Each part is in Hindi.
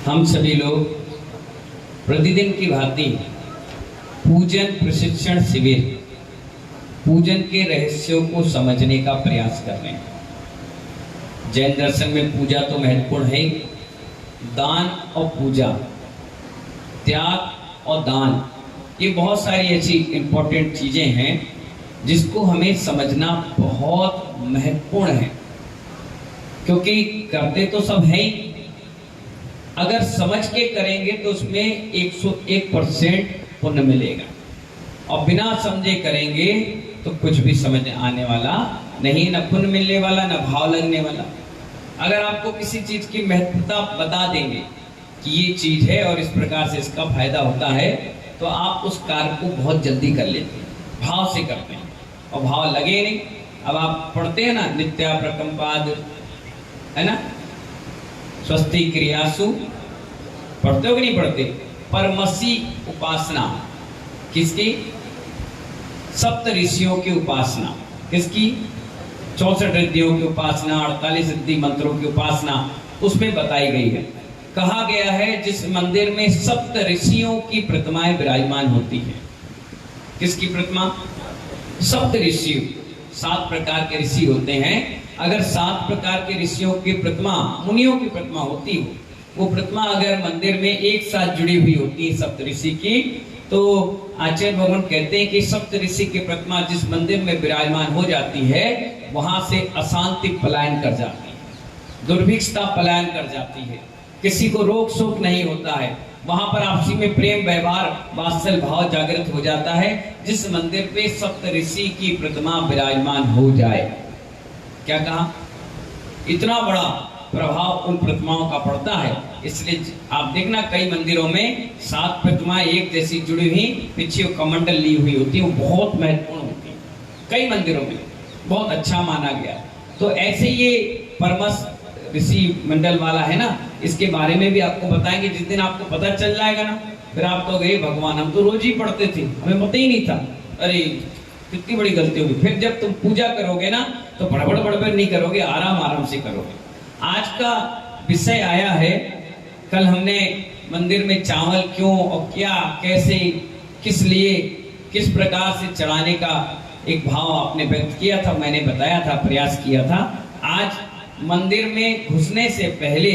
हम सभी लोग प्रतिदिन की भांति पूजन प्रशिक्षण शिविर, पूजन के रहस्यों को समझने का प्रयास कर रहे हैं। जैन दर्शन में पूजा तो महत्वपूर्ण है। दान और पूजा, त्याग और दान, ये बहुत सारी ऐसी इंपॉर्टेंट चीजें हैं जिसको हमें समझना बहुत महत्वपूर्ण है, क्योंकि करते तो सब है ही। अगर समझ के करेंगे तो उसमें 101% पुण्य मिलेगा, और बिना समझे करेंगे तो कुछ भी समझ आने वाला नहीं, न पुण्य मिलने वाला, न भाव लगने वाला। अगर आपको किसी चीज की महत्वता बता देंगे कि ये चीज है और इस प्रकार से इसका फायदा होता है, तो आप उस कार्य को बहुत जल्दी कर लेते हैं, भाव से करते हैं, और भाव लगे नहीं। अब आप पढ़ते हैं ना, नित्या प्रकंपाद, है ना, स्वस्ति क्रियासु, पढ़ते हो कि नहीं पढ़ते? परमसी उपासना किसकी? सप्त ऋषियों की उपासना। किसकी? 64 रिद्धियों की उपासना, 48 रिद्धि मंत्रों की उपासना उसमें बताई गई है। कहा गया है जिस मंदिर में सप्त ऋषियों की प्रतिमाएं विराजमान होती है। किसकी प्रतिमा? सप्त ऋषि, 7 प्रकार के ऋषि होते हैं। अगर 7 प्रकार के ऋषियों की प्रतिमा, मुनियों की प्रतिमा होती हो, वो प्रतिमा अगर मंदिर में एक साथ जुड़ी हुई होती है सप्त ऋषि की, तो आचार्य भगवान कहते हैं कि सप्त ऋषि की प्रतिमा जिस मंदिर में विराजमान हो जाती है, वहां से अशांति पलायन कर जाती है, दुर्भिक्षता पलायन कर जाती है, किसी को रोग शोक नहीं होता है, वहां पर आपसी में प्रेम व्यवहार वात्सल्य भाव जागृत हो जाता है, जिस मंदिर पे सप्त ऋषि की प्रतिमा विराजमान हो जाए। क्या कहा? इतना बड़ा प्रभाव उन प्रतिमाओं का पड़ता है। इसलिए आप देखना कई मंदिरों में 7 प्रतिमाएं एक जैसी जुड़ी हुई, पीछे कमंडल ली हुई होती है, वो बहुत महत्वपूर्ण होती है। कई मंदिरों में बहुत अच्छा माना गया। तो ऐसे ये परमस ऋषि मंडल वाला है ना, इसके बारे में भी आपको बताएंगे। जिस दिन आपको पता चल जाएगा ना, फिर आप कहोगे भगवान हम तो रोज ही पढ़ते थे, हमें पता ही नहीं था, अरे कितनी बड़ी गलती होगी। फिर जब तुम पूजा करोगे ना, तो बड़बड़ बड़बड़ नहीं करोगे, आराम आराम से करोगे। आज का विषय आया है, कल हमने मंदिर में चावल क्यों और क्या, कैसे, किस लिए, किस प्रकार से चढ़ाने का एक भाव आपने व्यक्त किया था, मैंने बताया था, प्रयास किया था। आज मंदिर में घुसने से पहले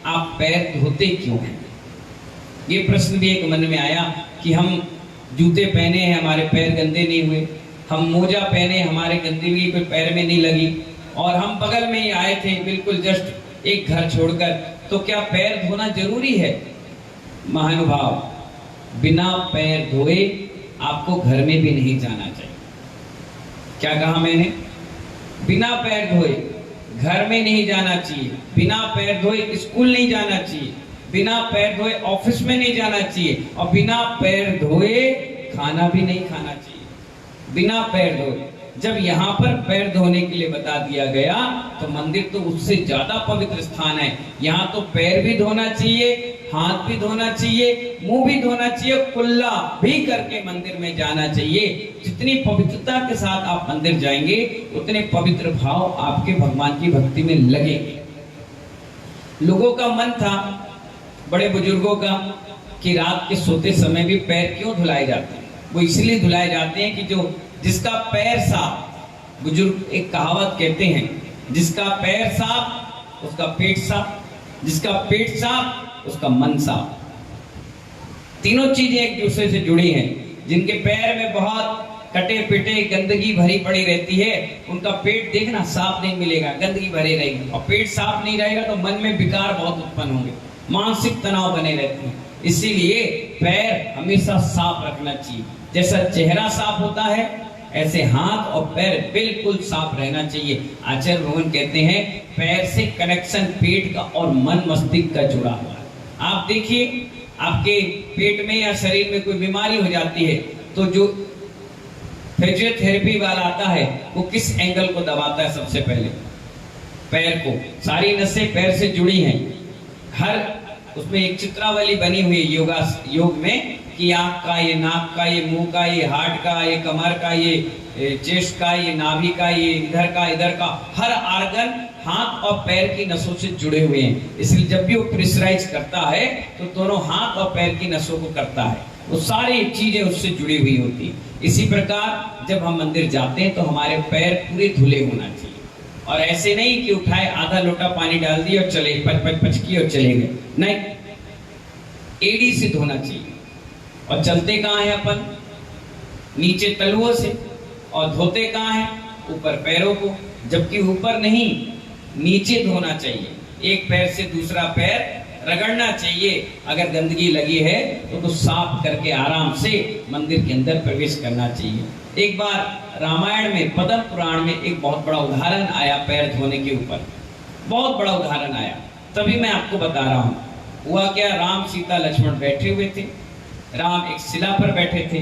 आप पैर धोते क्यों हैं? ये प्रश्न भी एक मन में आया कि हम जूते पहने हैं, हमारे पैर गंदे नहीं हुए, हम मोजा पहने, हमारे गंदगी कोई पैर में नहीं लगी, और हम बगल में ही आए थे बिल्कुल जस्ट एक घर छोड़कर, तो क्या पैर धोना जरूरी है? महानुभाव, बिना पैर धोए आपको घर में भी नहीं जाना चाहिए। क्या कहा मैंने? बिना पैर धोए घर में नहीं जाना चाहिए, बिना पैर धोए स्कूल नहीं जाना चाहिए, बिना पैर धोए ऑफिस में नहीं जाना चाहिए, और बिना पैर धोए खाना भी नहीं खाना चाहिए। बिना पैर धोए। जब यहाँ पर पैर धोने के लिए बता दिया गया, तो मंदिर तो उससे ज्यादा पवित्र स्थान है। यहाँ तो पैर भी धोना चाहिए, हाथ भी धोना चाहिए, मुंह भी धोना चाहिए, कुल्ला भी करके मंदिर में जाना चाहिए। जितनी पवित्रता के साथ आप मंदिर जाएंगे, उतने पवित्र भाव आपके भगवान की भक्ति में लगेंगे। लोगों का मन था, बड़े बुजुर्गों का, कि रात के सोते समय भी पैर क्यों धुलाए जाते हैं? वो इसलिए धुलाए जाते हैं कि जो जिसका पैर साफ, बुजुर्ग एक कहावत कहते हैं, जिसका पैर साफ उसका पेट साफ, जिसका पेट साफ उसका मन साफ। तीनों चीजें एक दूसरे से जुड़ी हैं। जिनके पैर में बहुत कटे पिटे गंदगी भरी पड़ी रहती है, उनका पेट देखना साफ नहीं मिलेगा, गंदगी भरी रहेगी, और पेट साफ नहीं रहेगा तो मन में विकार बहुत उत्पन्न होंगे, मानसिक तनाव बने रहते हैं। इसीलिए पैर हमेशा साफ रखना चाहिए। जैसा चेहरा साफ होता है, ऐसे हाथ और पैर बिल्कुल साफ रहना चाहिए। आचार्य भगवान कहते हैं पैर से कनेक्शन पेट का और मन मस्तिष्क का जुड़ा हुआ है। आप देखिए, आपके पेट में या शरीर में कोई बीमारी हो जाती है, तो जो फिजियोथेरेपी वाला आता है, वो किस एंगल को दबाता है? सबसे पहले पैर को। सारी नसें पैर से जुड़ी हैं। हर उसमें एक चित्रावली बनी हुई है योग में, कि आंख का, ये नाक का, ये मुंह का, ये हार्ट का, ये कमर का, ये चेस्ट का, ये नाभि का, ये इधर का, हर आर्गन, हाथ और पैर की नसों से जुड़े हुए हैं, इसलिए जब भी वो प्रेशराइज करता है तो दोनों हाथ और पैर की नसों को करता है, वो सारी चीजें उससे जुड़ी हुई होती है। इसी प्रकार जब हम मंदिर जाते हैं तो हमारे पैर पूरे धुले होना चाहिए, और ऐसे नहीं कि उठाए आधा लोटा पानी डाल दिया और चले पच पच पच किए और चले गए, नहीं, एड़ी से धोना चाहिए। और चलते कहाँ हैं अपन? नीचे तलुओं से। और धोते कहाँ हैं? ऊपर पैरों को, जबकि ऊपर नहीं, नीचे धोना चाहिए। एक पैर से दूसरा पैर रगड़ना चाहिए। अगर गंदगी लगी है तो साफ करके आराम से मंदिर के अंदर प्रवेश करना चाहिए। एक बार रामायण में, पद्म पुराण में एक बहुत बड़ा उदाहरण आया पैर धोने के ऊपर, बहुत बड़ा उदाहरण आया, तभी मैं आपको बता रहा हूं। हुआ क्या, राम सीता लक्ष्मण बैठे हुए थे। राम एक शिला पर बैठे थे,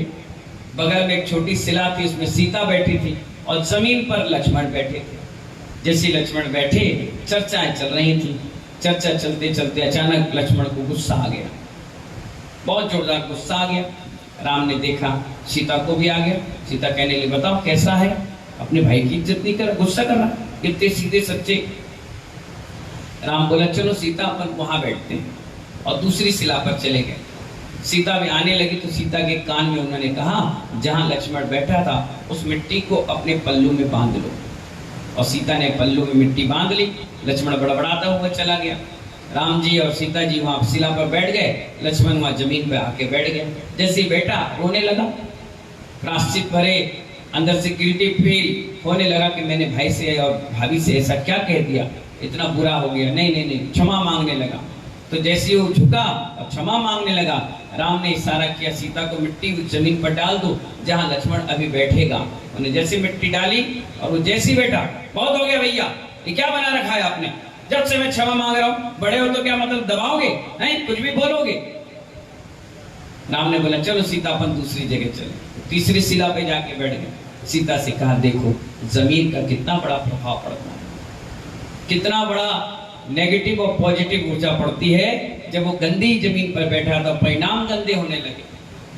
बगल में एक छोटी शिला थी, उसमें सीता बैठी थी, और जमीन पर लक्ष्मण बैठे थे। जैसे लक्ष्मण बैठे, चर्चाएं चल रही थी। चर्चा चलते चलते अचानक लक्ष्मण को गुस्सा आ गया, बहुत जोरदार गुस्सा आ गया। राम ने देखा, सीता को भी आ गया। सीता कहने लगी, बताओ कैसा है, अपने भाई की इज्जत नहीं कर, गुस्सा कर रहा, इतने सीधे सच्चे। राम बोला, चलो सीता अपन वहां बैठते हैं, और दूसरी शिला पर चले गए। सीता भी आने लगी तो सीता के कान में उन्होंने कहा, जहां लक्ष्मण बैठा था उस मिट्टी को अपने पल्लू में बांध लो। और सीता ने पल्लू में मिट्टी बांध ली। लक्ष्मण बड़बड़ाता हुआ चला गया। राम जी और सीता जी वहां शिला पर बैठ गए, लक्ष्मण वहां जमीन पर आके बैठ गए। जैसे ही बैठा, रोने लगा, प्राश्चित भरे, अंदर से गिल्टी फील होने लगा कि मैंने भाई से और भाभी से ऐसा क्या कह दिया, इतना बुरा हो गया, नहीं नहीं नहीं, क्षमा मांगने लगा। तो जैसे वो झुका और क्षमा मांगने लगा, राम ने इशारा किया, सीता को मिट्टी उस जमीन पर डाल दो जहां लक्ष्मण अभी बैठेगा। उन्हें जैसे मिट्टी डाली और वो जैसे बैठा, बहुत हो गया भैया, ये क्या बना रखा है आपने, जब से मैं क्षमा मांग रहा हूं, बड़े हो तो क्या मतलब दबाओगे, नहीं कुछ भी बोलोगे। राम ने बोला, चलो सीता अपन दूसरी जगह चले। तीसरी शिला पे जाके बैठ गए। सीता से कहा, देखो जमीन का कितना बड़ा प्रभाव पड़ता है, कितना बड़ा नेगेटिव और पॉजिटिव ऊर्जा पड़ती है। जब वो गंदी जमीन पर बैठा था, परिणाम गंदे होने लगे।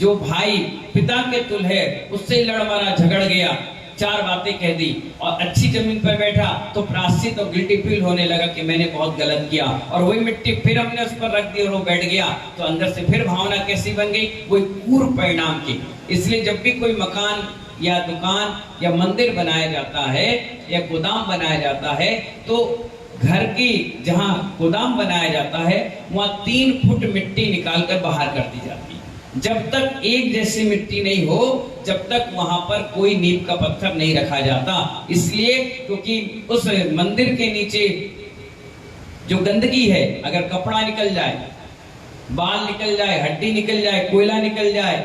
जो भाई पिता के तुल है उससे लड़ मरा, झगड़ गया, चार बातें कह दी, और अच्छी जमीन पर बैठा तो प्राश्चित और गिल्टी फील होने लगा कि मैंने बहुत गलत किया, और वही मिट्टी फिर हमने उस पर रख दी और वो बैठ गया, तो अंदर से फिर भावना कैसी बन गई, वही पूर्व परिणाम की। इसलिए जब भी कोई मकान या दुकान या मंदिर बनाया जाता है या गोदाम बनाया जाता है, तो घर की जहां गोदाम बनाया जाता है वहां 3 फुट मिट्टी निकालकर बाहर कर दी जाती है। जब तक एक जैसी मिट्टी नहीं हो, जब तक वहां पर कोई नींव का पत्थर नहीं रखा जाता। इसलिए क्योंकि उस मंदिर के नीचे जो गंदगी है, अगर कपड़ा निकल जाए, बाल निकल जाए, हड्डी निकल जाए, कोयला निकल जाए,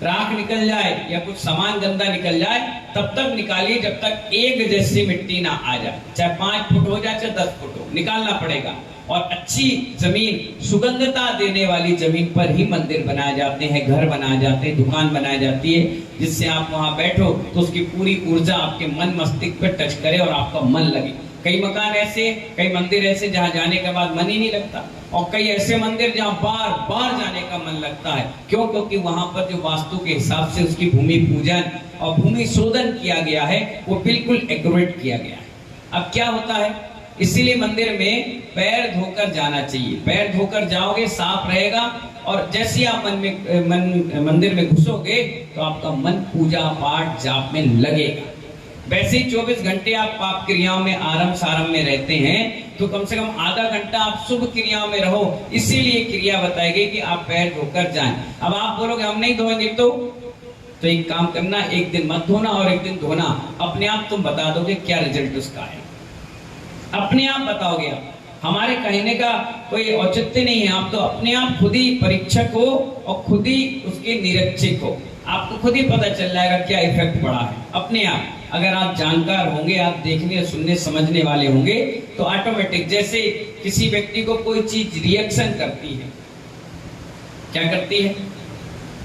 राख निकल जाए, या कुछ सामान गंदा निकल जाए, तब तक निकालिए जब तक एक जैसी मिट्टी ना आ जाए। चाहे 5 फुट हो जाए, चाहे 10 फुट हो, निकालना पड़ेगा। और अच्छी जमीन, सुगंधता देने वाली जमीन पर ही मंदिर बनाए जाते हैं, घर बनाए जाते हैं, दुकान बनाई जाती है, जिससे आप वहां बैठो तो उसकी पूरी ऊर्जा आपके मन मस्तिष्क पर टच करे और आपका मन लगे। कई मकान ऐसे, कई मंदिर ऐसे जहां जाने के बाद मन ही नहीं लगता, और कई ऐसे मंदिर जहां बार बार जाने का मन लगता है। क्यों? क्योंकि वहां पर जो वास्तु के हिसाब से उसकी भूमि पूजन और भूमि शोधन किया गया है, वो बिल्कुल एक्यूरेट किया गया है। अब क्या होता है, इसीलिए मंदिर में पैर धोकर जाना चाहिए। पैर धोकर जाओगे, साफ रहेगा, और जैसे आप मंदिर में घुसोगे तो आपका मन पूजा पाठ जाप में लगेगा। वैसे ही 24 घंटे आप पाप क्रियाओं में आरंभ सारंभ में रहते हैं, तो कम से कम आधा घंटा आप शुभ क्रियाओं में रहो। इसीलिए क्रिया बताई गई कि आप पैर धोकर जाएं। अब आप बोलोगे हम नहीं धोएंगे, तो एक काम करना, एक दिन मत धोना और एक दिन धोना। अपने आप तुम बता दोगे क्या रिजल्ट उसका है, अपने आप बताओगे। हमारे कहने का कोई औचित्य नहीं है, आप तो अपने आप खुद ही परीक्षक हो और खुद ही उसके निरीक्षक हो। आपको खुद ही पता चल जाएगा क्या इफेक्ट पड़ा है, अपने आप। अगर आप जानकार होंगे, आप देखने सुनने समझने वाले होंगे, तो ऑटोमेटिक, जैसे किसी व्यक्ति को कोई चीज रिएक्शन करती है, क्या करती है,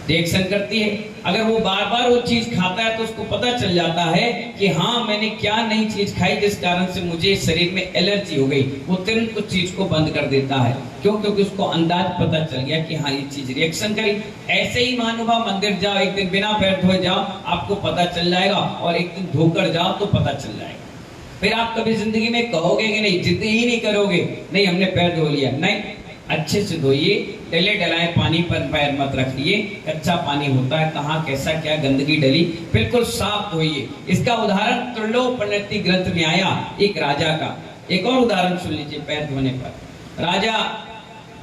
रिएक्शन करती है। अगर वो बार बार वो चीज खाता है तो उसको पता चल जाता है कि हाँ मैंने क्या नई चीज खाई जिस कारण से मुझे शरीर में एलर्जी हो गई। वो तुरंत उस चीज को बंद कर देता है। क्यों? क्योंकि उसको अंदाज पता चल गया कि हाँ ये चीज रिएक्शन करी। ऐसे ही महानुभाव मंदिर जाओ, एक दिन बिना पैर धोए जाओ, आपको पता चल जाएगा, और एक दिन धोकर जाओ तो पता चल जाएगा। फिर आप कभी जिंदगी में कहोगे कि नहीं, जिद्द ही नहीं करोगे, नहीं हमने पैर धो लिया, नहीं, अच्छे से धोइए, डले डलाए पानी पर पैर मत रखिए, कच्चा पानी होता है, कहाँ कैसा क्या गंदगी डली, बिल्कुल साफ धोइए। इसका उदाहरण त्रिलोकपनिर्ति ग्रंथ में आया एक राजा का। एक और उदाहरण सुन लीजिए पैर धोने पर। राजा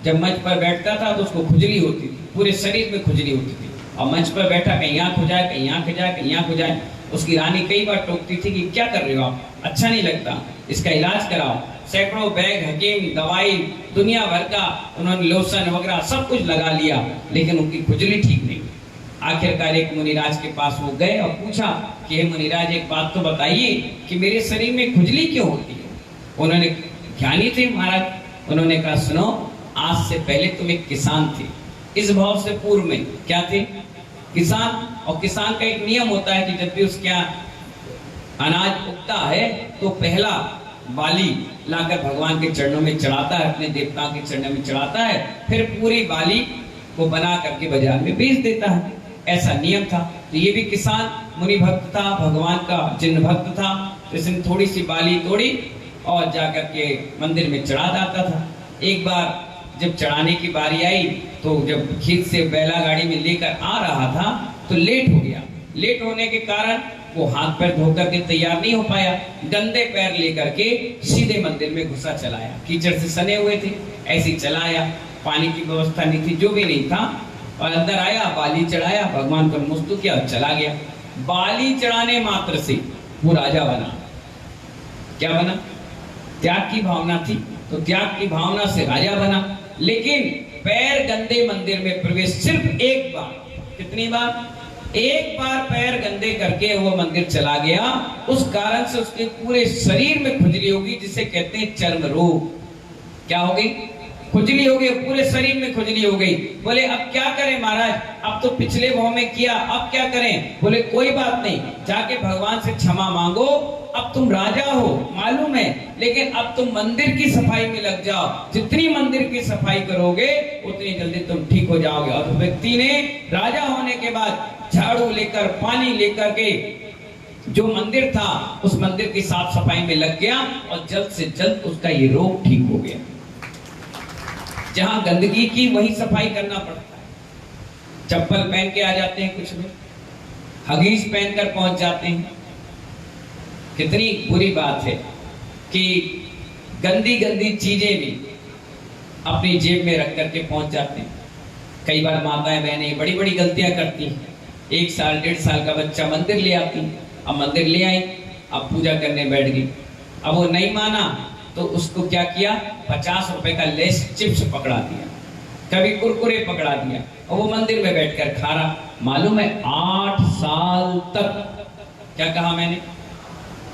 जब मंच पर बैठता था तो उसको खुजली होती थी, पूरे शरीर में खुजली होती थी, और मंच पर बैठा कहीं आंख हो जाए, कहीं आंख हो जाए, कहीं आंख हो जाए। उसकी रानी कई बार टोकती थी कि क्या कर रहे हो आप, अच्छा नहीं लगता, इसका इलाज कराओ। सैकड़ों बैग हकीम, दवाई, दुनिया भर का उन्होंने लोशन वगैरह सब कुछ लगा लिया, लेकिन उनकी खुजली ठीक नहीं। आखिरकार एक मुनिराज के पास वो गए और पूछा कि हे मुनिराज, एक बात तो बताइए कि मेरे शरीर में खुजली क्यों होती है। उन्होंने, ज्ञानी थे महाराज, उन्होंने कहा सुनो, आज से पहले तुम एक किसान थे, इस भाव से पूर्व में क्या थे, किसान। और किसान का एक नियम होता है कि जब भी उसके यहाँ अनाज उगता है तो पहला बाली लाकर भगवान के चरणों में चढ़ाता है, अपने देवताओं के चरणों में चढ़ाता है, फिर पूरी बाली को बना करके बाजार में बेच देता है। ऐसा नियम था। तो ये भी किसान मुनि भक्त था, भगवान का जिन भक्त था, तो इसने थोड़ी सी बाली तोड़ी और जाकर के मंदिर में चढ़ा जाता था। एक बार जब चढ़ाने की बारी आई तो जब खेत से बैला गाड़ी में लेकर आ रहा था तो लेट हो गया। लेट होने के कारण वो हाथ पैर धोकर के तैयार नहीं हो पाया, गंदे पैर लेकर के सीधे मंदिर में घुसा चलाया। कीचड़ से सने हुए थे, ऐसे चलाया, पानी की व्यवस्था नहीं थी, जो भी नहीं था, और अंदर आया, बाली चढ़ाया, भगवान पर मुस्तु किया और चला गया। बाली चढ़ाने मात्र से वो राजा बना। क्या बना? त्याग की भावना थी, तो त्याग की भावना से राजा बना। लेकिन पैर गंदे मंदिर में प्रवेश सिर्फ एक बार, कितनी बार? एक बार पैर गंदे करके वो मंदिर चला गया, उस कारण से उसके पूरे शरीर में खुजली होगी, जिसे कहते हैं चर्म रोग। क्या हो गई? खुजली हो गई, पूरे शरीर में खुजली हो गई। बोले अब क्या करें महाराज, अब तो पिछले भाव में किया, अब क्या करें? बोले कोई बात नहीं, जाके भगवान से क्षमा मांगो, अब तुम राजा हो मालूम है, लेकिन अब तुम मंदिर की सफाई में लग जाओ। जितनी मंदिर की सफाई करोगे उतनी जल्दी तुम ठीक हो जाओगे। और व्यक्ति ने राजा होने के बाद झाड़ू लेकर, पानी लेकर के जो मंदिर था उस मंदिर की साफ सफाई में लग गया, और जल्द से जल्द उसका ये रोग ठीक हो गया। जहां गंदगी की वहीं सफाई करना पड़ता है। चप्पल पहन के आ जाते हैं कुछ लोग, हगीज पहनकर पहुंच जाते हैं। कितनी बुरी बात है कि गंदी गंदी चीजें भी अपनी जेब में रख करके पहुंच जाते हैं। कई बार माताएं बहनें बड़ी बड़ी गलतियां करती हैं। 1 साल 1.5 साल का बच्चा मंदिर ले आती, अब मंदिर ले आई, अब पूजा करने बैठ गई। अब वो नहीं माना तो उसको क्या किया, 50 रुपए का लेस चिप्स पकड़ा दिया, कभी कुरकुरे पकड़ा दिया, और वो मंदिर में बैठकर खा रहा। मालूम है 8 साल तक, क्या कहा मैंने,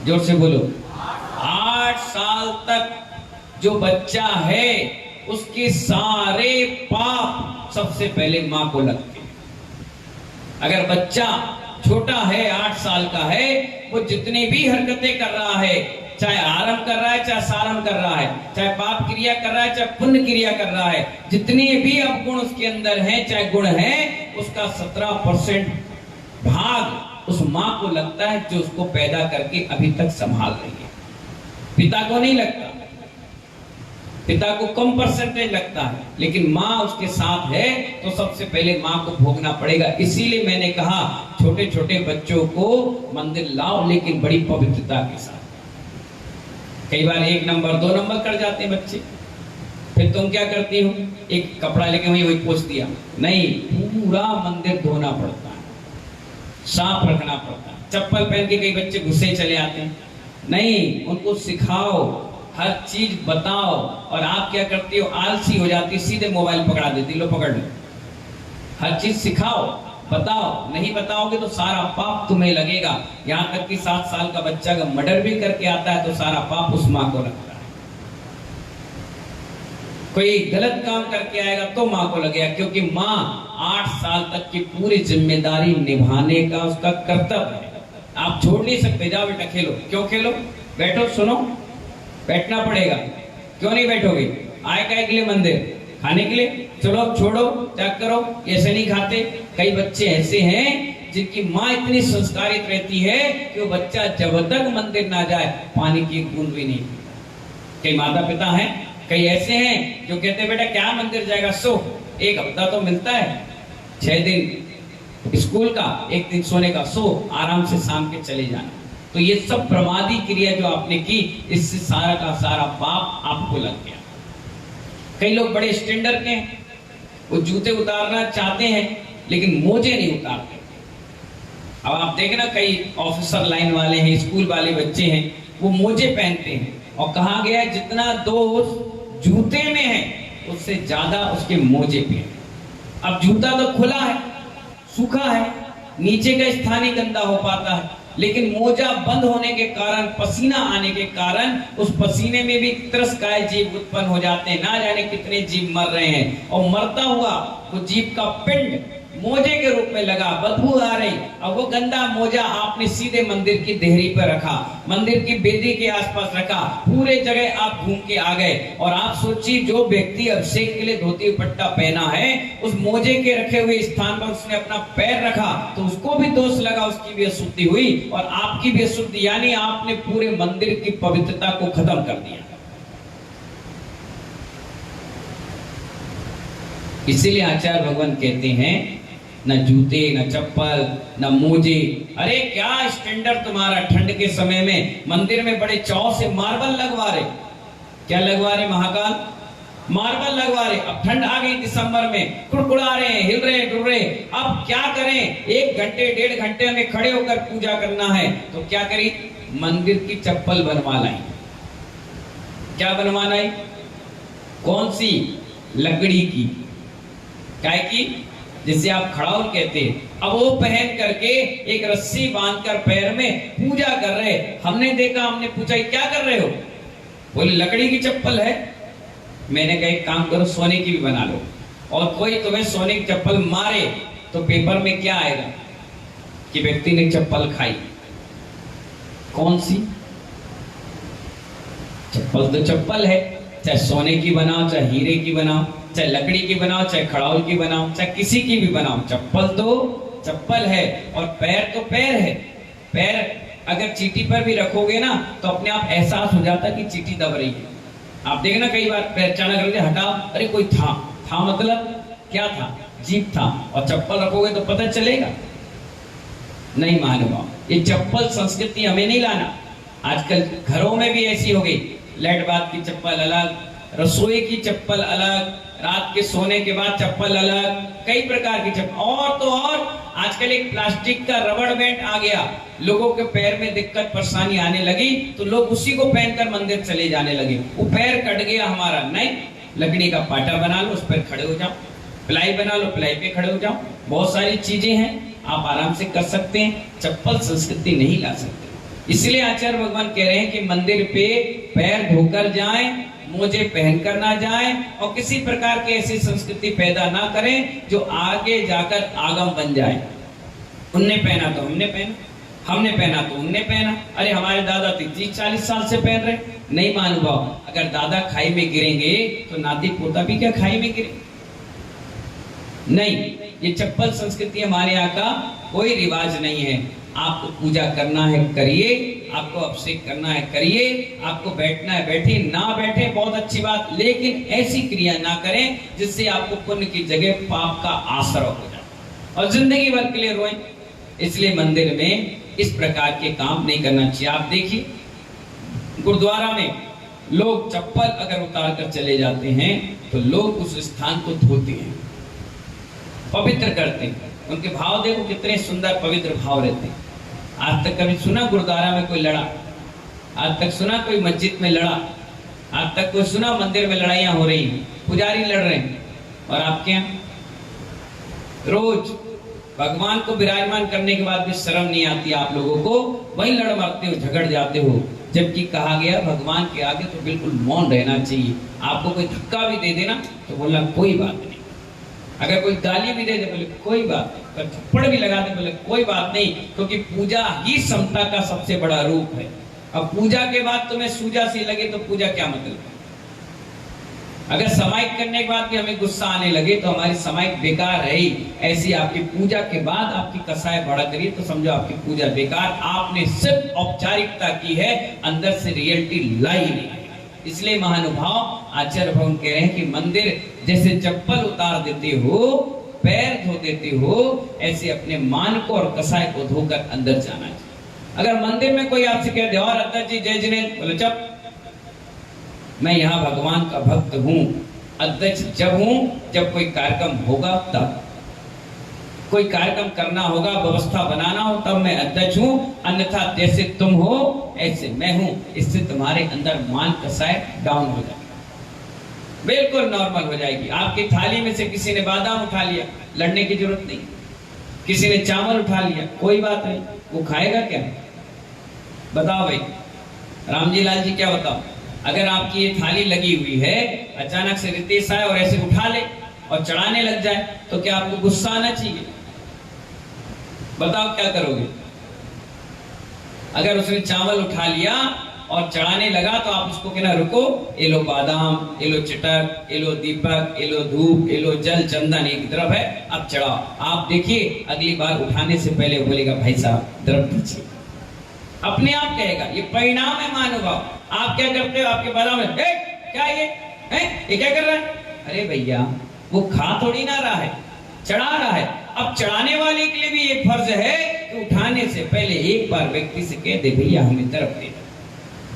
जोर से बोलो, 8 साल तक जो बच्चा है उसके सारे पाप सबसे पहले मां को लगते हैं। अगर बच्चा छोटा है, 8 साल का है, वो जितनी भी हरकतें कर रहा है, चाहे आरंभ कर रहा है, चाहे सारंभ कर रहा है, चाहे पाप क्रिया कर रहा है, चाहे पुण्य क्रिया कर रहा है, जितने भी अवगुण उसके अंदर हैं, चाहे गुण है, उसका 17% भाग उस मां को लगता है जो उसको पैदा करके अभी तक संभाल रही है। पिता को नहीं लगता, पिता को कम परसेंटेज लगता है, लेकिन माँ उसके साथ है तो सबसे पहले माँ को भोगना पड़ेगा। इसीलिए मैंने कहा छोटे छोटे बच्चों को मंदिर लाओ, लेकिन बड़ी पवित्रता के साथ। कई बार 1 नंबर 2 नंबर कर जाते हैं बच्चे, फिर तुम क्या करती हो, एक कपड़ा लेके वही पोंछ दिया। नहीं, पूरा मंदिर धोना पड़ता है, साफ रखना पड़ता है। चप्पल पहन के कई बच्चे गुस्से चले आते हैं। नहीं, उनको सिखाओ, हर चीज बताओ। और आप क्या करती हो, आलसी हो जाती, सीधे मोबाइल पकड़ा देती, लो पकड़ लो। हर चीज सिखाओ, बताओ। नहीं बताओगे तो सारा पाप तुम्हें लगेगा। यहाँ तक कि 7 साल का बच्चा अगर मर्डर भी करके आता है तो सारा पाप उस माँ को लगता है। कोई गलत काम करके आएगा तो माँ को लगेगा, क्योंकि माँ 8 साल तक की पूरी जिम्मेदारी निभाने का उसका कर्तव्य है। आप छोड़ नहीं सकते, जाओ बेटा खेलो। क्यों खेलो? बैठो, सुनो, बैठना पड़ेगा। क्यों नहीं बैठोगे? आए काय के लिए मंदिर? खाने के लिए? चलो छोड़ो, त्याग करो, ऐसे नहीं खाते। कई बच्चे ऐसे हैं जिनकी माँ इतनी संस्कारित रहती है कि वो बच्चा जब तक मंदिर ना जाए पानी की बूंद भी नहीं। कई माता पिता हैं, कई ऐसे हैं जो कहते हैं बेटा क्या मंदिर जाएगा, सो एक हफ्ता तो मिलता है, 6 दिन स्कूल का, 1 दिन सोने का, सो आराम से शाम के चले जाना। तो ये सब प्रमादी क्रिया जो आपने की, इससे सारा का सारा पाप आपको लग गया। कई लोग बड़े स्टैंडर्ड के हैं, वो जूते उतारना चाहते हैं लेकिन मोजे नहीं उतारते। अब आप देखना कई ऑफिसर लाइन वाले हैं, स्कूल वाले बच्चे हैं, वो मोजे पहनते हैं। और कहा गया है जितना दोष जूते में है उससे ज्यादा उसके मोजे पे है। अब जूता तो खुला है, सूखा है, नीचे का स्थान ही गंदा हो पाता है, लेकिन मोजा बंद होने के कारण, पसीना आने के कारण उस पसीने में भी त्रसकाय जीव उत्पन्न हो जाते हैं। ना जाने कितने जीव मर रहे हैं, और मरता हुआ वो जीव का पिंड मोजे के रूप में लगा, बदबू आ रही। अब वो गंदा मोजा आपने सीधे मंदिर की देहरी पर रखा, मंदिर की बेदी के आसपास रखा, पूरे जगह आप घूम के आ गए। और आप सोचिए जो व्यक्ति अभिषेक के लिए धोती पट्टा पहना है, उस मोजे के रखे हुए स्थान पर उसने अपना पैर रखा तो उसको भी दोष लगा, उसकी भी अशुद्धि हुई और आपकी भी अशुद्धि, यानी आपने पूरे मंदिर की पवित्रता को खत्म कर दिया। इसीलिए आचार्य भगवान कहते हैं न जूते, न चप्पल, न मोजे। अरे क्या स्टैंडर्ड तुम्हारा, ठंड के समय में मंदिर में बड़े चाव से मार्बल लगवा रहे। क्या लगवा रहे महाकाल? मार्बल लगवा रहे। अब ठंड आ गई दिसंबर में, कुड़कुड़ा रहे हैं, हिल रहे, डुल रहे। अब क्या करें, 1 घंटे 1.5 घंटे में खड़े होकर पूजा करना है, तो क्या करी, मंदिर की चप्पल बनवा लाई। क्या बनवा लाई? कौन सी? लकड़ी की। काय की? जिसे आप खड़ाउल कहते हैं। अब वो पहन करके एक रस्सी बांधकर पैर में पूजा कर रहे। हमने देखा, हमने पूछा क्या कर रहे हो? बोले लकड़ी की चप्पल है। मैंने कहा एक काम करो, सोने की भी बना लो, और कोई तुम्हें सोने की चप्पल मारे तो पेपर में क्या आएगा कि व्यक्ति ने चप्पल खाई। कौन सी? चप्पल तो चप्पल है, चाहे सोने की बनाओ, चाहे हीरे की बनाओ, चाहे लकड़ी की बनाओ, चाहे खड़ाउल की बनाओ, चाहे किसी की भी बनाओ, चप्पल तो चप्पल है। और पैर तो पैर है। पैर अगर चींटी पर भी रखोगे ना तो अपने आप एहसास हो जाता कि चींटी दब रही है। आप देखना कई बार पैर अचानक करके हटाओ, अरे कोई था मतलब क्या था? जीभ था। और चप्पल रखोगे तो पता चलेगा। नहीं मालूम। ये चप्पल संस्कृति हमें नहीं लाना। आजकल घरों में भी ऐसी हो गई, लेट बात की चप्पल अलग, रसोई की चप्पल अलग, रात के सोने के बाद चप्पल अलग, कई प्रकार की चप्पल। और तो और आजकल एक प्लास्टिक का रबड़ बैंड आ गया, लोगों के पैर में दिक्कत परेशानी आने लगी तो लोग उसी को पहनकर मंदिर चले जाने लगे। वो पैर कट गया हमारा, नहीं, लकड़ी का पाटा बना लो, उस पर खड़े हो जाओ, प्लाई बना लो, प्लाई पे खड़े हो जाओ। बहुत सारी चीजें हैं, आप आराम से कर सकते हैं। चप्पल संस्कृति नहीं ला सकते। इसलिए आचार्य भगवान कह रहे हैं कि मंदिर पे पैर धोकर जाएं, मोजे पहनकर ना जाएं, और किसी प्रकार की ऐसी संस्कृति पैदा ना करें जो आगे जाकर आगम बन जाए। उनने पहना तो हमने पहना, हमने पहना तो उनने पहना। अरे हमारे दादा 30-40 साल से पहन रहे। नहीं मालूम भाव, अगर दादा खाई में गिरेंगे तो नाती पोता भी क्या खाई में गिरे? नहीं, ये चप्पल संस्कृति हमारे यहाँ का कोई रिवाज नहीं है। आपको पूजा करना है करिए, आपको अभिषेक करना है करिए, आपको बैठना है बैठिए, ना बैठे बहुत अच्छी बात, लेकिन ऐसी क्रिया ना करें जिससे आपको पुण्य की जगह पाप का आश्रय हो जाए और जिंदगी भर के लिए रोएं। इसलिए मंदिर में इस प्रकार के काम नहीं करना चाहिए। आप देखिए गुरुद्वारा में लोग चप्पल अगर उतार कर चले जाते हैं तो लोग उस स्थान को धोते हैं, पवित्र करते हैं। उनके भाव देखो कितने सुंदर पवित्र भाव रहते हैं। आज तक कभी सुना गुरुद्वारा में कोई लड़ा? आज तक सुना कोई मस्जिद में लड़ा? आज तक कोई सुना मंदिर में लड़ाइयां हो रही हैं, पुजारी लड़ रहे हैं? और आपके यहाँ रोज भगवान को विराजमान करने के बाद भी शर्म नहीं आती आप लोगों को, वही लड़ मारते हो, झगड़ जाते हो। जबकि कहा गया भगवान के आगे तो बिल्कुल मौन रहना चाहिए। आपको कोई धक्का भी दे देना तो बोलना कोई बात नहीं, अगर कोई गाली भी दे दे बोले कोई बात नहीं, अगर थप्पड़ भी लगा दे बोले कोई बात नहीं, क्योंकि पूजा ही समता का सबसे बड़ा रूप है। अब पूजा के बाद तुम्हें सूजा सी लगे तो पूजा क्या मतलब है? अगर समाइक करने के बाद भी हमें गुस्सा आने लगे तो हमारी समाइक बेकार है ही। ऐसी आपकी पूजा के बाद आपकी कसाय बढ़ा करिए तो समझो आपकी पूजा बेकार, आपने सिर्फ औपचारिकता की है, अंदर से रियलिटी लाई नहीं। इसलिए महानुभाव आचार्य भगवान कह रहे हैं कि मंदिर जैसे चप्पल उतार देते हो, पैर धो देते हो, ऐसे अपने मान को और कसाय को धोकर अंदर जाना चाहिए। अगर मंदिर में कोई आपसे कह दे और अध्यक्ष जी जय जिनेन्द्र, बोले चुप, मैं यहाँ भगवान का भक्त हूँ, अध्यक्ष जब हूँ जब कोई कार्यक्रम होगा तब, कोई कार्यक्रम करना होगा, व्यवस्था बनाना हो तब मैं अध्यक्ष हूँ, अन्यथा जैसे तुम हो ऐसे मैं हूँ। इससे तुम्हारे अंदर मान कसाय डाउन हो जाएगा, बिल्कुल नॉर्मल हो जाएगी। आपकी थाली में से किसी ने बादाम उठा लिया, लड़ने की जरूरत नहीं। किसी ने चावल उठा लिया, कोई बात नहीं, वो खाएगा क्या? बताओ भाई, रामजी लाल जी क्या बताओ? अगर आपकी ये थाली लगी हुई है, अचानक से रितेश आए और ऐसे उठा ले और चढ़ाने लग जाए तो क्या आपको गुस्सा आना चाहिए? बताओ क्या करोगे? अगर उसने चावल उठा लिया और चढ़ाने लगा तो आप उसको कहना रुको, ये लो बादाम, ये लो चिटक, ये लो दीपक, ये लो धूप, ये लो जल, चंदन एक तरफ है, अब चढ़ाओ। आप देखिए अगली बार उठाने से पहले बोलेगा भाई साहब तरफ दीजिए, अपने आप कहेगा। ये परिणाम है महानुभाव। आप क्या करते हो? आपके बादाम में क्या ये क्या कर रहा है? अरे भैया वो खा थोड़ी ना रहा है, चढ़ा रहा है। अब चढ़ाने वाले के लिए भी ये फर्ज है कि उठाने से पहले एक बार व्यक्ति से कह दे भैया हमें तरफ दे दो।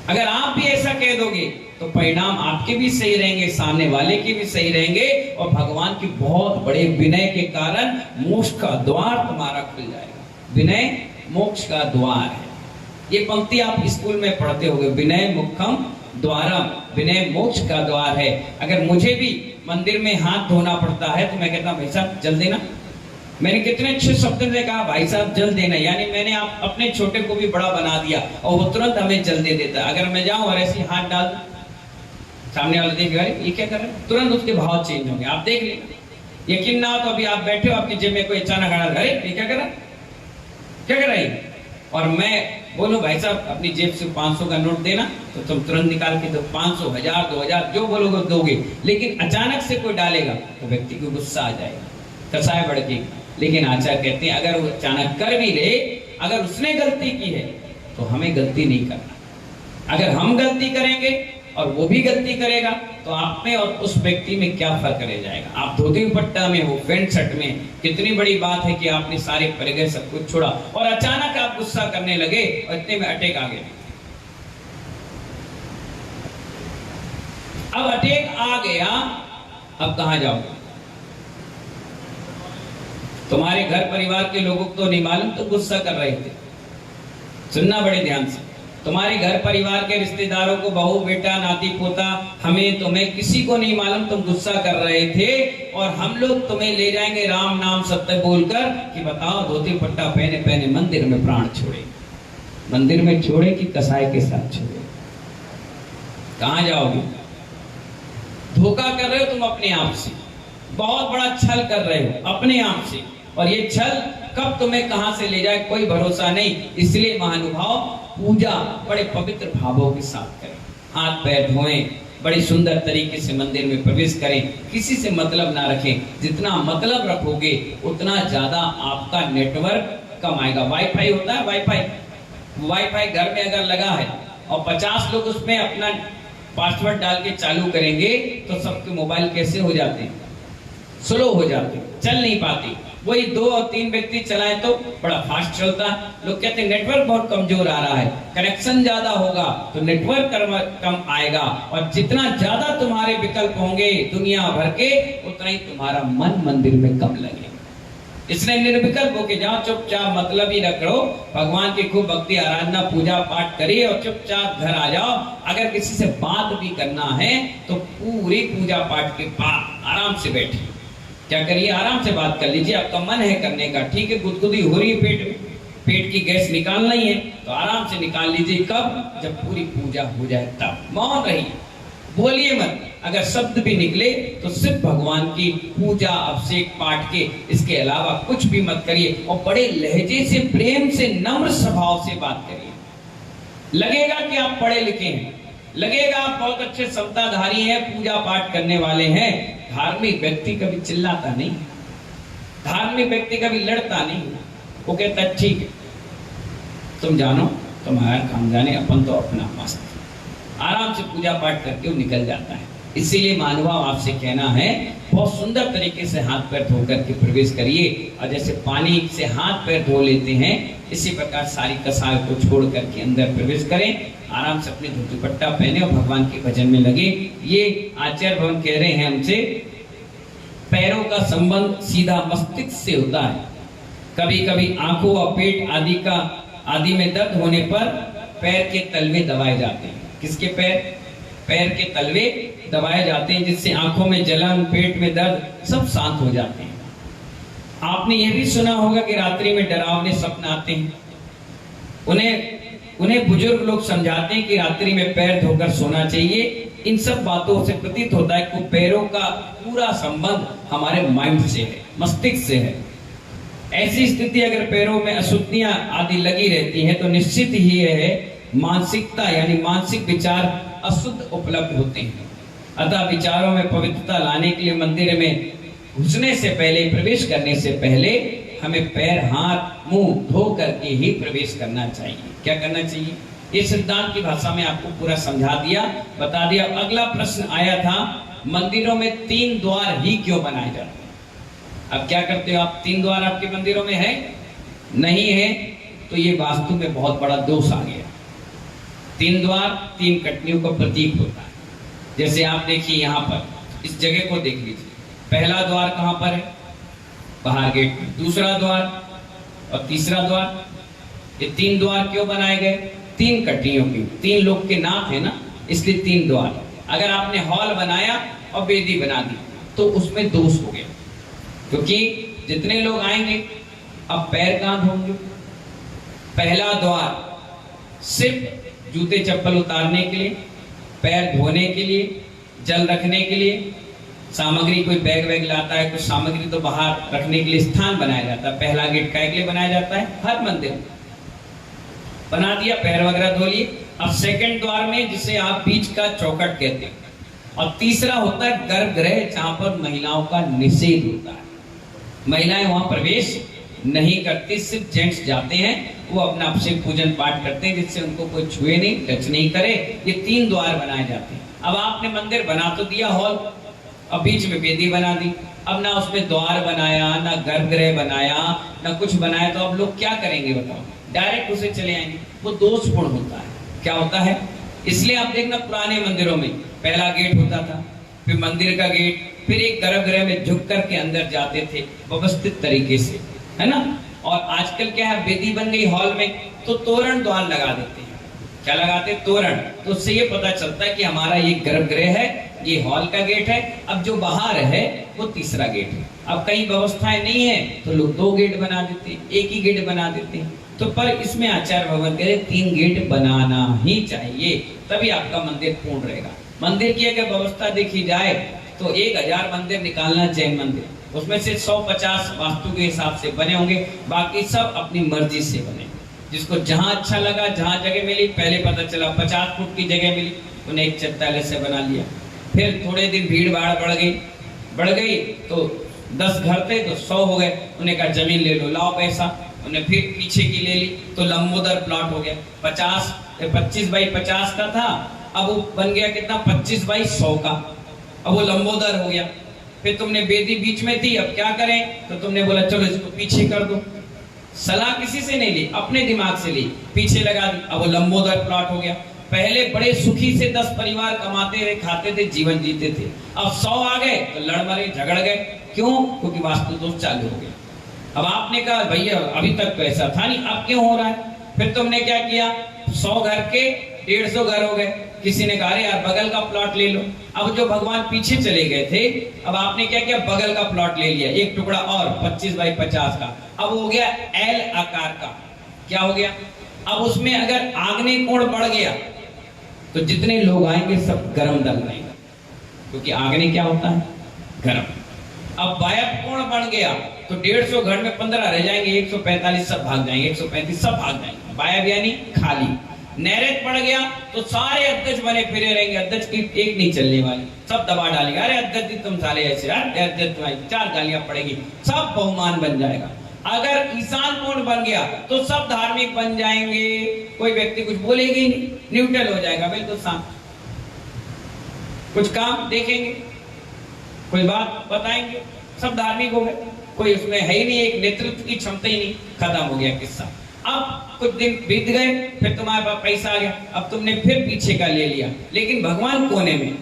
अगर आप भी ऐसा कह दोगे तो परिणाम आपके भी सही रहेंगे, सामने वाले के भी सही रहेंगे, और भगवान की बहुत बड़े विनय के कारण मोक्ष का द्वार तुम्हारा खुल जाएगा। विनय मोक्ष का द्वार है। ये पंक्ति आप स्कूल में पढ़ते होंगे, विनय मुखम द्वारम, विनय मोक्ष का द्वार है। अगर मुझे भी मंदिर में हाथ धोना पड़ता है तो मैं कहता हूं भाई साहब जल देना। मैंने कितने अच्छे शब्द में कहा भाई साहब जल देना, यानी मैंने आप अपने छोटे को भी बड़ा बना दिया और वो तुरंत हमें जल दे देता। अगर मैं जाऊं और ऐसे हाथ डाल, सामने वाले देखेगा ये क्या कर रहे हैं, तुरंत उसके भाव चेंज होंगे। आप देख लीजिए, यकीन ना हो तो अभी आप बैठे हो, आपकी जेब में कोई अचानक आ रहा है, ये क्या कर रहा है, क्या कर रहा है, और मैं बोलो भाई साहब अपनी जेब से 500 का नोट देना, तो तुम तुरंत निकाल के दो, 500, 1000, 2000 जो बोलोगे दोगे। लेकिन अचानक से कोई डालेगा तो व्यक्ति को गुस्सा आ जाएगा, कसाय बढ़ेगी। लेकिन आचार्य कहते हैं अगर वो अचानक कर भी ले, अगर उसने गलती की है तो हमें गलती नहीं करना। अगर हम गलती करेंगे और वो भी गलती करेगा तो आप में और उस व्यक्ति में क्या फर्क रह जाएगा? आप धोती दुपट्टा में हो, पैंट शर्ट में, कितनी बड़ी बात है कि आपने सारे परिगृह सब कुछ छोड़ा और अचानक आप गुस्सा करने लगे और इतने में अटैक आ गया। अब अटैक आ गया, अब कहां जाओगे? तुम्हारे घर परिवार के लोगों को तो नहीं मालूम तो गुस्सा कर रहे थे। सुनना बड़े ध्यान से, तुम्हारे घर परिवार के रिश्तेदारों को, बहू बेटा नाती पोता, हमें तुम्हें किसी को नहीं मालूम तुम गुस्सा कर रहे थे, और हम लोग तुम्हें ले जाएंगे राम नाम सत्य बोलकर कि बताओ धोती पट्टा पहने पहने मंदिर में प्राण छोड़े। मंदिर में छोड़े कि कसाई के साथ छोड़े? कहां जाओगे? धोखा कर रहे हो तुम अपने आप से, बहुत बड़ा छल कर रहे हो अपने आप से, और ये छल कब तुम्हें कहां से ले जाए कोई भरोसा नहीं। इसलिए महानुभाव पूजा बड़े पवित्र भावों के साथ करें, हाथ पैर धोएं, बड़े सुंदर तरीके से मंदिर में प्रवेश करें, किसी से मतलब ना रखें। जितना मतलब रखोगे उतना ज्यादा आपका नेटवर्क कम आएगा। वाईफाई होता है, वाईफाई घर में अगर लगा है और 50 लोग उसमें अपना पासवर्ड डाल के चालू करेंगे तो सबके मोबाइल कैसे हो जाते हैं? स्लो हो जाते, चल नहीं पाती। वही 2 और 3 व्यक्ति चलाएं तो बड़ा फास्ट चलता। लोग कहते हैं नेटवर्क बहुत कमजोर आ रहा है। कनेक्शन ज्यादा होगा तो नेटवर्क कम आएगा, और जितना ज्यादा तुम्हारे विकल्प होंगे दुनिया भर के, उतना ही तुम्हारा मन मंदिर में कम लगेगा। इसलिए निर्विकल्प होके जाओ, चुपचाप मतलब ही रख लो, भगवान की खूब भक्ति आराधना पूजा पाठ करिए और चुपचाप घर आ जाओ। अगर किसी से बात भी करना है तो पूरी पूजा पाठ के बाद आराम से बैठिए, क्या करिए, आराम से बात कर लीजिए। आपका मन है करने का, ठीक है, गुदगुदी हो रही है पेट में, पेट की गैस निकालना ही है तो आराम से निकाल लीजिए। कब? जब पूरी पूजा हो जाए तब। मौन रहिए, बोलिए मत। अगर शब्द भी निकले तो सिर्फ भगवान की पूजा अभिषेक पाठ के, इसके अलावा कुछ भी मत करिए, और बड़े लहजे से, प्रेम से, नम्र स्वभाव से बात करिए। लगेगा कि आप पढ़े लिखे हैं, लगेगा आप बहुत अच्छे समताधारी हैं, पूजा पाठ करने वाले हैं। धार्मिक व्यक्ति कभी चिल्लाता नहीं, धार्मिक व्यक्ति कभी लड़ता नहीं। वो कहता ठीक है, तुम जानो, तुम्हारा काम जाने, अपन तो अपना मस्त आराम से पूजा पाठ करके वो निकल जाता है। इसीलिए मानवाव आपसे कहना है, बहुत सुंदर तरीके से हाथ पैर धो करके प्रवेश करिए। और जैसे पानी से हाथ पैर धो लेते हैं, इसी प्रकार सारी कसाय को छोड़ करके अंदर प्रवेश करें। आराम से अपने धोती पट्टा पहने और भगवान के भजन में लगे। ये आचार्य भवन कह रहे हैं हमसे, पैरों का संबंध सीधा मस्तिष्क से होता है। कभी कभी आंखों और पेट आदि में दर्द होने पर पैर के तलवे दबाए जाते हैं। किसके पैर? पैर के तलवे दबाए जाते हैं, जिससे आंखों में जलन, पेट में दर्द सब शांत हो जाते हैं। आपने यह भी सुना होगा कि रात्रि में डरावने सपने आते हैं। उन्हें बुजुर्ग लोग समझाते हैं कि रात्रि में पैर धोकर सोना चाहिए। इन सब बातों से प्रतीत होता है कि पैरों का पूरा संबंध हमारे माइंड से है, मस्तिष्क से है। ऐसी स्थिति अगर पैरों में अशुद्धियां आदि लगी रहती हैं तो निश्चित ही है मानसिकता यानी मानसिक विचार अशुद्ध उपलब्ध होते हैं। अतः विचारों में पवित्रता लाने के लिए मंदिर में घुसने से पहले, प्रवेश करने से पहले हमें पैर, हाथ, मुंह धो करके ही प्रवेश करना चाहिए। क्या करना चाहिए? ये सिद्धांत की भाषा में आपको पूरा समझा दिया, बता दिया। अगला प्रश्न आया था, मंदिरों में 3 द्वार ही क्यों बनाए जाते हैं? अब क्या करते हो आप? 3 द्वार आपके मंदिरों में है? नहीं है तो ये वास्तु में बहुत बड़ा दोष आ गया। 3 द्वार 3 कटनियों का प्रतीक होता है। जैसे आप देखिए यहाँ पर इस जगह को देख लीजिए, पहला द्वार कहाँ पर है? बाहर गेट में। दूसरा द्वार और तीसरा द्वार, ये 3 द्वार क्यों बनाए गए? 3 कटनियों की, 3 लोग के नाम है ना, इसलिए 3 द्वार। अगर आपने हॉल बनाया और वेदी बना दी तो उसमें दोष हो गया, क्योंकि जितने लोग आएंगे अब पैर कहां धोंगे? पहला द्वार सिर्फ जूते चप्पल उतारने के लिए, पैर धोने के लिए, जल रखने के लिए, सामग्री कोई बैग वैग लाता है, कुछ सामग्री तो बाहर रखने के लिए स्थान बनाया जाता है। पहला गेट काय के लिए बनाया जाता है? हर मंदिर बना दिया, पैर वगैरह धो लिए। अब सेकंड द्वार में, जिसे आप बीच का चौखट कहते हैं, और तीसरा होता है गर्भगृह, जहां पर महिलाओं का निषेध होता है। महिलाएं वहां प्रवेश नहीं करती, सिर्फ जेंट्स जाते हैं। वो अपना अभिषेक पूजन पाठ करते हैं, जिससे उनको कोई छुए नहीं, टच नहीं करे। ये 3 द्वार बनाए जाते हैं। अब आपने मंदिर बना तो दिया हॉल, अब बीच में वेदी बना दी। अब ना उसमें द्वार बनाया, ना गर्भगृह बनाया, ना कुछ बनाया, तो अब लोग क्या करेंगे बताओ? डायरेक्ट उसे चले आएंगे। वो दोषपूर्ण होता है। क्या होता है? इसलिए आप देखना पुराने मंदिरों में पहला गेट होता था, फिर मंदिर का गेट, फिर एक गर्भगृह में झुक करके अंदर जाते थे व्यवस्थित तरीके से, है ना। और आजकल क्या है, वेदी बन गई हॉल में तो तोरण द्वार लगा देते हैं। क्या लगाते? तोरण। तो उससे ये पता चलता है कि हमारा ये गर्भगृह है, ये हॉल का गेट है। अब जो बाहर है वो तीसरा गेट है। अब कई व्यवस्थाएं नहीं है तो लोग 2 गेट बना देते हैं, 1 ही गेट बना देते हैं। तो पर इसमें आचार्य भगवान कह रहे 3 गेट बनाना ही चाहिए, तभी आपका मंदिर पूर्ण रहेगा। मंदिर की अगर व्यवस्था देखी जाए तो 1000 मंदिर निकालना जैन मंदिर, उसमें से 150 वास्तु के हिसाब से बने होंगे, बाकी सब अपनी मर्जी से बने। जिसको जहां अच्छा लगा, जहां जगह मिली, पहले पता चला 50 फुट की जगह मिली, उन्हें 144 से बना लिया। फिर थोड़े दिन भीड़ भाड़ बढ़ गई तो 10 घर थे तो 100 हो गए। उन्हें कहा जमीन ले लो, लाओ पैसा। उन्हें फिर पीछे की ले ली तो लंबोदर प्लॉट हो गया। 25 बाई 50 का था, अब वो बन गया कितना? 25 बाई 100 का। अब वो लंबोदर हो गया। फिर तुमने वेदी बीच में थी, अब क्या करें? तो तुमने बोला चलो इसको पीछे कर दो। सलाह किसी से नहीं ली, अपने दिमाग से ली, पीछे लगा दी। अब वो लंबोदर प्लॉट हो गया। पहले बड़े सुखी से 10 परिवार कमाते हुए खाते थे, जीवन जीते थे। अब 100 आ गए तो लड़ मरे, झगड़ गए। क्यों? क्योंकि वास्तु दोष चालू हो गया। अब आपने कहा भैया अभी तक तो ऐसा था नहीं, अब क्यों हो रहा है? फिर तुमने क्या किया? 100 घर के 150 घर हो गए। किसी ने कहा यार बगल का प्लॉट ले लो। अब जो भगवान पीछे चले गए थे, अब आपने क्या किया? बगल का प्लॉट ले लिया, एक टुकड़ा और 25 बाई 50 का। अब हो गया एल आकार का। क्या हो गया? अब उसमें अगर आग्नेय कोण बढ़ गया तो जितने लोग आएंगे सब गर्म दल रहेगा, क्योंकि आग्नेय क्या होता है? गर्म। अब वायव्य कोण बढ़ गया तो 150 घर में 15 रह जाएंगे, 145 सब भाग जाएंगे, 135 सब भाग जाएंगे। वायव्य यानी खाली। नैरेत पड़ गया तो सारे अध्यक्ष बने फिरे रहेंगे, अध्यक्ष की एक नहीं चलने वाली, सब दबा डालेंगे, अरे अध्यक्ष जी तुम साले ऐसे, अध्यक्ष तुम्हारी 4 गालियां पड़ेगी, सब बहुमान बन जाएगा। अगर ईशान कोण बन गया तो सब धार्मिक बन जाएंगे, कोई व्यक्ति कुछ बोलेगी नहीं, न्यूट्रल हो जाएगा, बिल्कुल शांत, कुछ काम देखेंगे, कोई बात बताएंगे, सब धार्मिक हो गए, कोई उसमें है ही नहीं, एक नेतृत्व की क्षमता ही नहीं, खत्म हो गया किस्सा। अब कुछ दिन बीत गए, फिर तुम्हारे पास पैसा आ गया, अब तुमने फिर पीछे का ले लिया, लेकिन भगवान कोने में,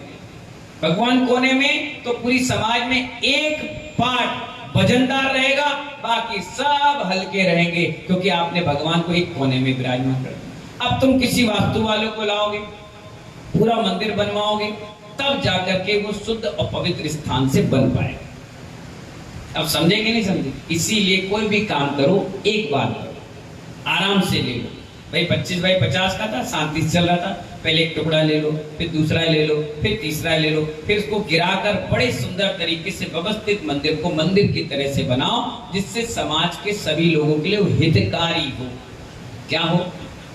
भगवान कोने में तो पूरी समाज में एक पार्ट वजनदार रहेगा, बाकी सब हल्के रहेंगे, क्योंकि आपने भगवान को एक कोने में विराजमान कर दिया। अब तुम किसी वास्तु वालों को लाओगे, पूरा मंदिर बनवाओगे, तब जाकर के वो शुद्ध और पवित्र स्थान से बन पाएगा। अब समझेंगे नहीं समझे? इसीलिए कोई भी काम करो एक बार करो, आराम से ले लो। भाई 25 बाई 50 का था, शांति से चल रहा था, पहले एक टुकड़ा ले लो, फिर दूसरा ले लो, फिर तीसरा ले लो, फिर उसको गिराकर बड़े सुंदर तरीके से व्यवस्थित मंदिर को मंदिर की तरह से बनाओ, जिससे समाज के सभी लोगों के लिए वो हितकारी हो। क्या हो?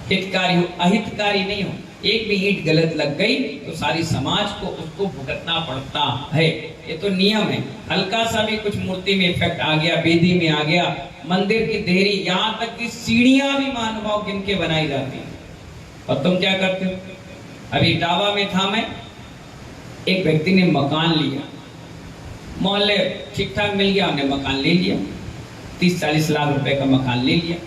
हितकारी हो, अहितकारी नहीं हो। एक भी ईंट गलत लग गई तो सारी समाज को उसको भुगतना पड़ता है, ये तो नियम है। हल्का सा भी कुछ मूर्ति में इफेक्ट आ गया, वेदी में आ गया, मंदिर की देहरी, यहाँ तक कि सीढ़ियां भी महानुभाव गिन के बनाई जाती है, और तुम क्या करते हो? अभी इटावा में था मैं, एक व्यक्ति ने मकान लिया, मोहल्ले ठीक ठाक मिल गया, हमने मकान ले लिया, 30-40 लाख रुपए का मकान ले लिया।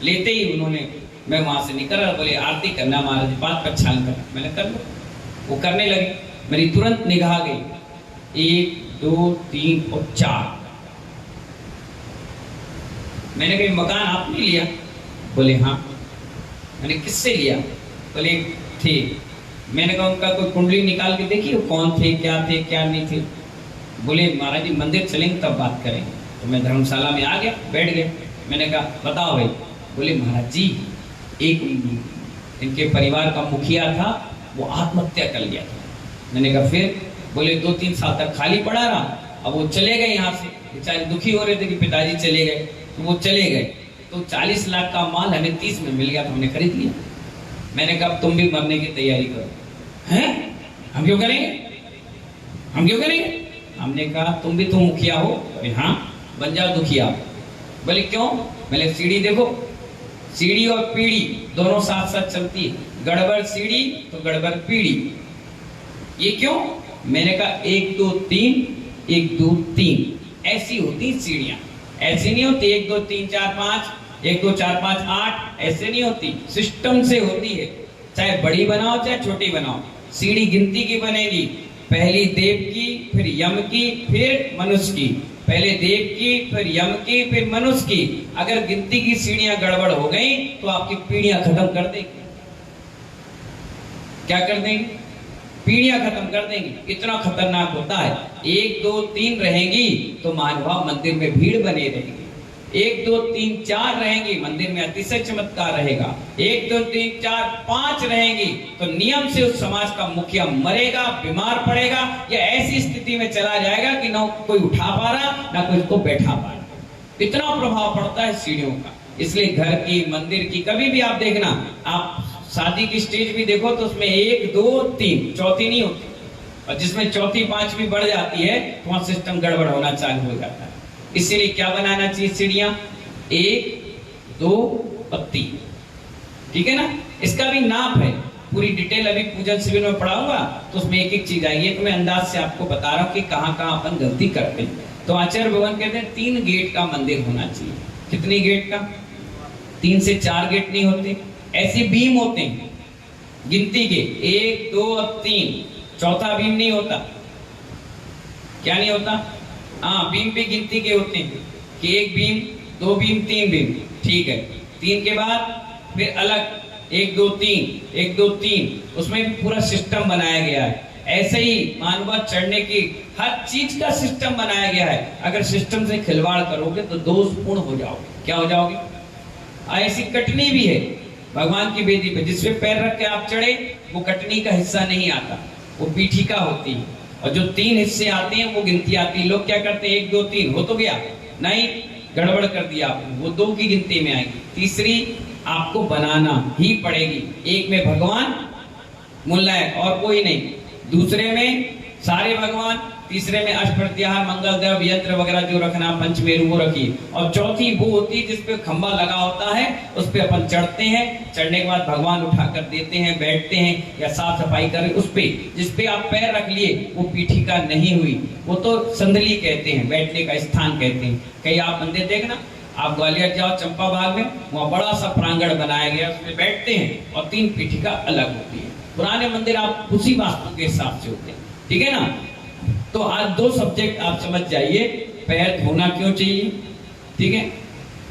लेते ही उन्होंने, मैं वहां से निकल रहा, बोले आरती करना महाराज, बात पर छाल करना, मैंने कर लो। वो करने लगे, मेरी तुरंत निगाह गई, 1 2 3 और 4। मैंने कहा मकान आपने लिया? बोले हाँ। मैंने किससे लिया? बोले थे। मैंने कहा उनका कोई कुंडली निकाल के देखिए, कौन थे क्या नहीं थे। बोले महाराज जी मंदिर चलेंगे तब बात करेंगे। तो मैं धर्मशाला में आ गया, बैठ गया। मैंने कहा बताओ भाई। बोले महाराज जी एक इनके परिवार का मुखिया था, वो आत्महत्या कर लिया था। मैंने कहा फिर? बोले 2-3 साल तक खाली पड़ा रहा, अब वो चले गए यहाँ से, बेचारे दुखी हो रहे थे कि पिताजी चले गए, तो वो चले गए। तो 40 लाख का माल हमें 30 में मिल गया, तो हमने खरीद लिया। मैंने कहा तुम भी मरने की तैयारी करो। हैं? हम क्यों करेंगे? हम क्यों करेंगे? हमने कहा तुम भी तो मुखिया हो। अरे हाँ, बन जाओ दुखिया। बोले क्यों? मैंने सीढ़ी देखो, सीढ़ी और पीढ़ी दोनों साथ साथ चलती है, गड़बड़ सीढ़ी तो गड़बड़ पीढ़ी। ये क्यों? मैंने कहा 1 2 3 1 2 3 ऐसी होती सीढ़ियां, ऐसी नहीं होती 1 2 3 4 5 1 2 4 5 8, ऐसे नहीं होती, सिस्टम से होती है। चाहे बड़ी बनाओ चाहे छोटी बनाओ, सीढ़ी गिनती की बनेगी, पहली देव की, फिर यम की, फिर मनुष्य की, पहले देव की, फिर यम की, फिर मनुष्य की। अगर गिनती की सीढ़ियां गड़बड़ हो गई तो आपकी पीढ़ियां खत्म कर देगी। क्या कर देंगी? पीढ़ियां खत्म कर देंगी। इतना खतरनाक होता है। 1 2 3 रहेंगी तो महानुभाव मंदिर में भीड़ बने रहेगी। 1 2 3 4 रहेंगी, मंदिर में अतिशय चमत्कार रहेगा। 1 2 3 4 5 रहेंगी तो नियम से उस समाज का मुखिया मरेगा, बीमार पड़ेगा, या ऐसी स्थिति में चला जाएगा कि ना कोई उठा पा रहा ना कोई उसको बैठा पा रहा। इतना प्रभाव पड़ता है सीढ़ियों का। इसलिए घर की, मंदिर की, कभी भी आप देखना, आप शादी की स्टेज भी देखो तो उसमें 1 2 3 चौथी नहीं होती, और जिसमें चौथी 5वीं बढ़ जाती है तो वहां सिस्टम गड़बड़ होना चालू हो जाता है। इसीलिए क्या बनाना चाहिए? सीढ़ियां 1 2 और 3, ठीक है ना? इसका भी नाप है, पूरी डिटेल अभी पूजन शिविर में पढ़ाऊंगा तो उसमें एक एक चीज आएगी। तो मैं अंदाज से आपको बता रहा हूँ कि कहाँ कहाँ अपन गलती करते हैं। तो आचार्य भगवान कहते हैं 3 गेट का मंदिर होना चाहिए। कितनी गेट का? 3 से 4 गेट नहीं होते, ऐसे बीम होते हैं गिनती के, 1 2 और 3, चौथा बीम नहीं होता। क्या नहीं होता? हाँ, बीम भी गिनती के होते हैं कि 1 बीम 2 बीम 3 बीम, ठीक है। 3 के बाद फिर अलग 1 2 3 1 2 3, उसमें भी पूरा सिस्टम बनाया गया है। ऐसे ही मानवता चढ़ने की हर चीज का सिस्टम बनाया गया है। अगर सिस्टम से खिलवाड़ करोगे तो दोषपूर्ण हो जाओगे। क्या हो जाओगे? ऐसी कटनी भी है भगवान की वेदी पे, जिसपे पैर रख के आप चढ़े वो कटनी का हिस्सा नहीं आता, वो पीठिका होती है। और जो 3 हिस्से आते हैं वो गिनती आती है। लोग क्या करते हैं 1 2 3 हो तो गया, नहीं, गड़बड़ कर दिया आपने, वो 2 की गिनती में आएगी। तीसरी आपको बनाना ही पड़ेगी। एक में भगवान मुल्ला है और कोई नहीं, दूसरे में सारे भगवान, तीसरे में अष्टप्रत्याहार, मंगल द्रव्य, यंत्र वगैरह जो रखना, पंचमेरु वो रखिए, और चौथी वो होती है जिसपे खंबा लगा होता है, उस पे अपन चढ़ते हैं, चढ़ने के बाद भगवान उठा कर देते हैं, बैठते हैं या साफ सफाई करें उस पे, जिसपे आप पैर रख लिए वो पीठिका नहीं हुई, वो तो संदली कहते हैं, बैठने का स्थान कहते हैं। कई आप मंदिर देखना, आप ग्वालियर जाओ चंपा बाग में, वहाँ बड़ा सा प्रांगण बनाया गया, उसमें बैठते हैं और 3 पीठिका अलग होती है। पुराने मंदिर आप उसी वास्तु के हिसाब से होते हैं, ठीक है ना। तो आज 2 सब्जेक्ट आप समझ जाइए, पैर धोना क्यों चाहिए, ठीक है,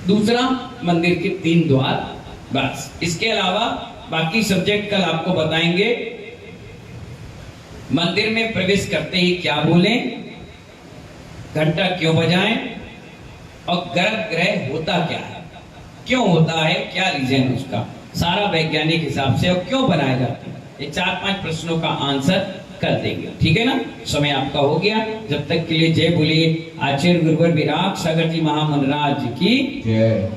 दूसरा मंदिर के 3 द्वार, बस। इसके अलावा बाकी सब्जेक्ट कल आपको बताएंगे। मंदिर में प्रवेश करते ही क्या बोलें, घंटा क्यों बजाएं, और गर्भगृह होता क्या है, क्यों होता है, क्या रीजन है उसका, सारा वैज्ञानिक हिसाब से, और क्यों बनाया जाता है, ये 4-5 प्रश्नों का आंसर कर देंगे, ठीक है ना। समय आपका हो गया, जब तक के लिए जय बोलिए आचार्य गुरुवर विराट सागर जी महामंडराज की जय।